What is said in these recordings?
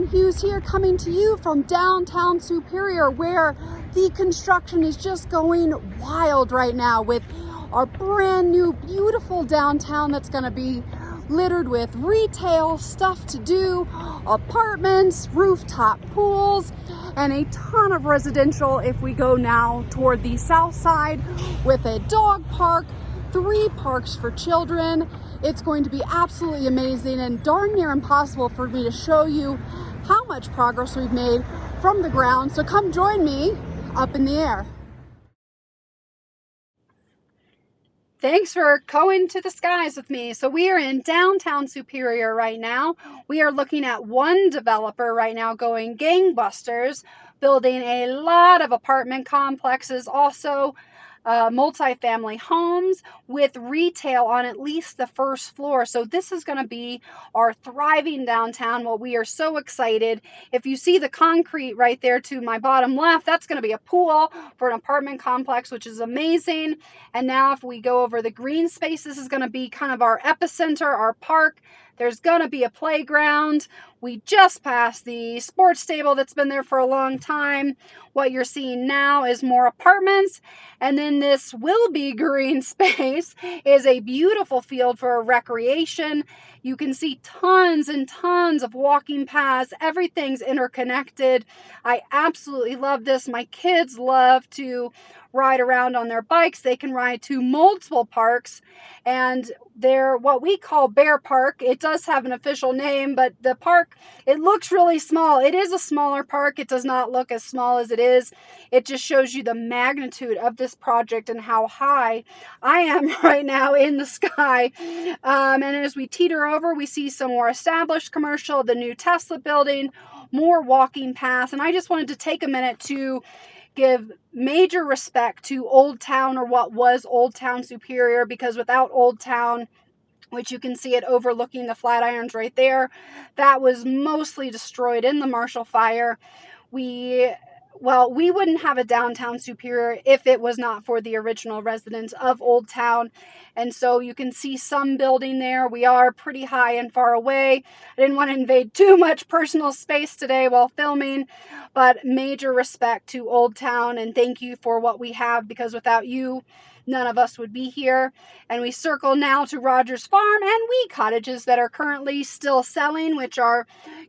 Roatan, Hughes here, coming to you from downtown Superior, where the construction is just going wild right now with our brand new beautiful downtown that's going to be littered with retail, stuff to do, apartments, rooftop pools, and a ton of residential if we go now toward the south side with a dog park, 3 parks for children. It's going to be absolutely amazing and darn near impossible for me to show you how much progress we've made from the ground. So come join me up in the air. Thanks for going to the skies with me. So we are in downtown Superior right now. We are looking at one developer right now going gangbusters, building a lot of apartment complexes, also multifamily homes with retail on at least the first floor. So this is going to be our thriving downtown. Well, we are so excited. If you see the concrete right there to my bottom left, that's going to be a pool for an apartment complex, which is amazing. And now if we go over the green space, this is going to be kind of our epicenter, our park. There's going to be a playground. We just passed the sports stable that's been there for a long time. What you're seeing now is more apartments. And then this will be green space is a beautiful field for recreation. You can see tons and tons of walking paths. Everything's interconnected. I absolutely love this. My kids love to ride around on their bikes. They can ride to multiple parks, and they're what we call Bear Park. It does have an official name, but the park, it looks really small. It is a smaller park. It does not look as small as it is. It just shows you the magnitude of this project and how high I am right now in the sky. And as we teeter over, we see some more established commercial, the new Tesla building, more walking paths. And I just wanted to take a minute to give major respect to Old Town, or what was Old Town Superior, because without Old Town, which you can see it overlooking the Flatirons right there, that was mostly destroyed in the Marshall Fire. We wouldn't have a downtown Superior if it was not for the original residents of Old Town. And so you can see some building there. We are pretty high and far away. I didn't want to invade too much personal space today while filming, but major respect to Old Town and thank you for what we have, because without you, none of us would be here. And we circle now to Rogers Farm and Wee Cottages that are currently still selling, which are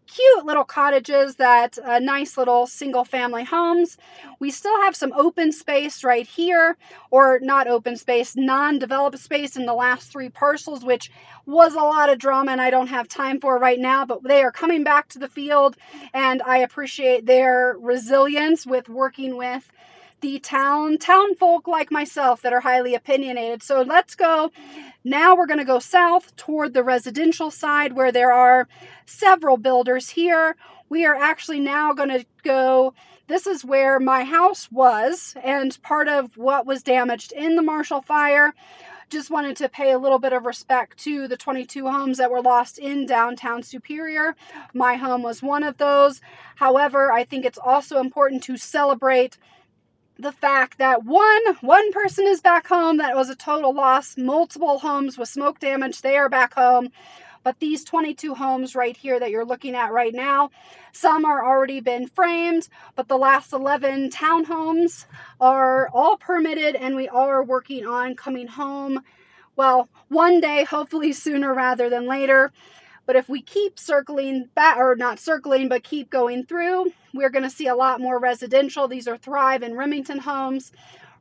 cute little cottages that nice little single family homes. We still have some open space right here, or not open space, non-developed space in the last 3 parcels, which was a lot of drama and I don't have time for right now, but they are coming back to the field and I appreciate their resilience with working with the town folk like myself that are highly opinionated. So let's go. Now we're going to go south toward the residential side where there are several builders here. We are actually now going to go, this is where my house was and part of what was damaged in the Marshall Fire. Just wanted to pay a little bit of respect to the 22 homes that were lost in downtown Superior. My home was one of those. However, I think it's also important to celebrate the fact that one person is back home. That was a total loss. Multiple homes with smoke damage, they are back home. But these 22 homes right here that you're looking at right now, some are already been framed, but the last 11 townhomes are all permitted and we are working on coming home. Well, one day, hopefully sooner rather than later. But if we keep circling back, or not circling, but keep going through, we're going to see a lot more residential. These are Thrive and Remington homes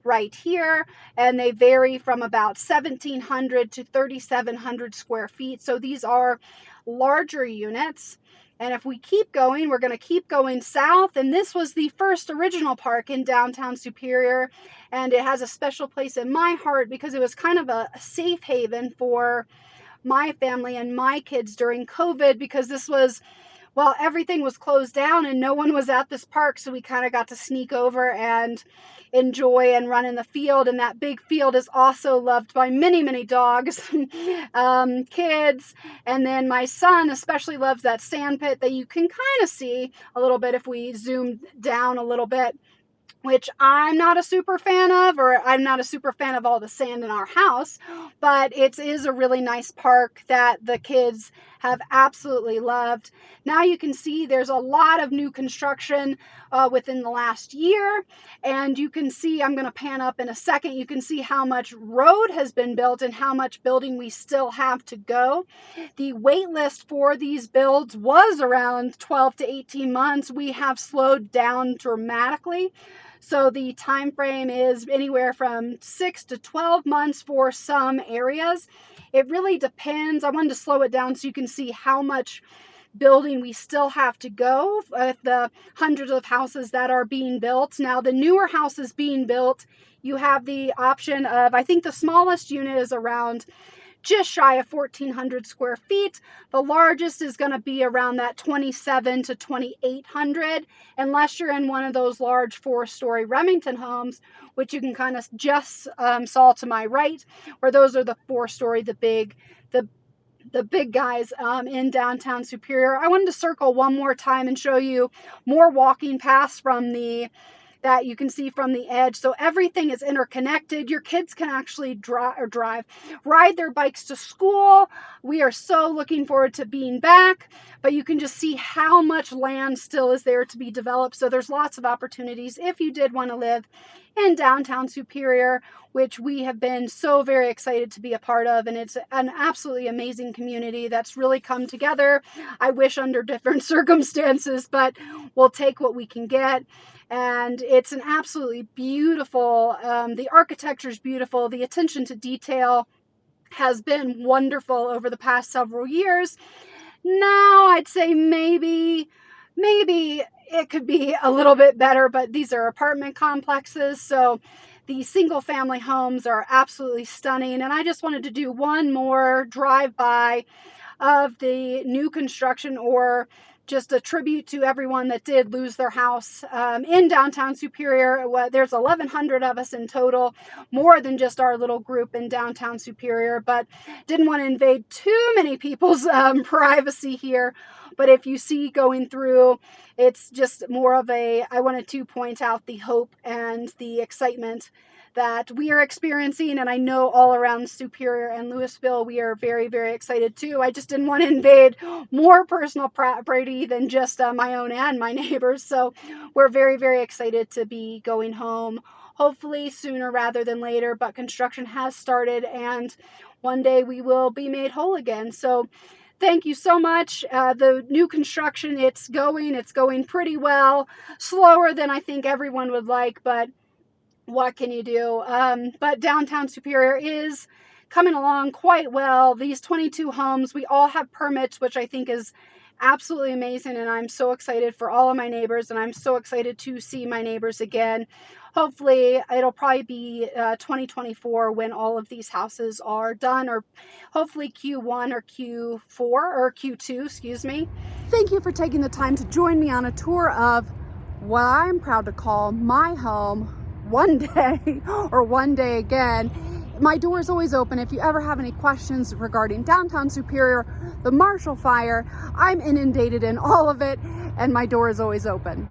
right here, and they vary from about 1,700 to 3,700 square feet. So these are larger units. And if we keep going, we're going to keep going south. And this was the first original park in downtown Superior. And it has a special place in my heart because it was kind of a safe haven for my family and my kids during COVID, because this was, well, everything was closed down and no one was at this park. So we kind of got to sneak over and enjoy and run in the field. And that big field is also loved by many, many dogs, kids. And then my son especially loves that sand pit that you can kind of see a little bit if we zoom down a little bit, which I'm not a super fan of, or I'm not a super fan of all the sand in our house, but it is a really nice park that the kids have absolutely loved. Now you can see there's a lot of new construction within the last year, and you can see, I'm going to pan up in a second, you can see how much road has been built and how much building we still have to go. The wait list for these builds was around 12 to 18 months. We have slowed down dramatically. So the time frame is anywhere from 6 to 12 months for some areas. It really depends. I wanted to slow it down so you can see how much building we still have to go with the hundreds of houses that are being built. Now, the newer houses being built, you have the option of, I think the smallest unit is around just shy of 1,400 square feet. The largest is going to be around that 2,700 to 2,800, unless you're in one of those large 4-story Remington homes, which you can kind of just saw to my right, where those are the 4-story, the big guys in downtown Superior. I wanted to circle one more time and show you more walking paths from that you can see from the edge. So everything is interconnected. Your kids can actually ride their bikes to school. We are so looking forward to being back, but you can just see how much land still is there to be developed. So there's lots of opportunities if you did want to live in downtown Superior, which we have been so very excited to be a part of. And it's an absolutely amazing community that's really come together. I wish under different circumstances, but we'll take what we can get. And it's an absolutely beautiful, the architecture is beautiful. The attention to detail has been wonderful over the past several years. Now I'd say maybe it could be a little bit better, but these are apartment complexes. So the single family homes are absolutely stunning. And I just wanted to do one more drive-by of the new construction, or just a tribute to everyone that did lose their house in downtown Superior. There's 1,100 of us in total, more than just our little group in downtown Superior, but didn't want to invade too many people's privacy here. But if you see going through, it's just more of I wanted to point out the hope and the excitement that we are experiencing. And I know all around Superior and Louisville, we are very, very excited too. I just didn't want to invade more personal property than just my own and my neighbors. So we're very, very excited to be going home, hopefully sooner rather than later. But construction has started, and one day we will be made whole again. So thank you so much. The new construction, it's going pretty well, slower than I think everyone would like, but what can you do? But downtown Superior is coming along quite well. These 22 homes, we all have permits, which I think is absolutely amazing. And I'm so excited for all of my neighbors, and I'm so excited to see my neighbors again. Hopefully it'll probably be 2024 when all of these houses are done, or hopefully Q1 or Q4 or Q2, excuse me. Thank you for taking the time to join me on a tour of what I'm proud to call my home one day, or one day again. My door is always open. If you ever have any questions regarding downtown Superior, the Marshall Fire, I'm inundated in all of it, and my door is always open.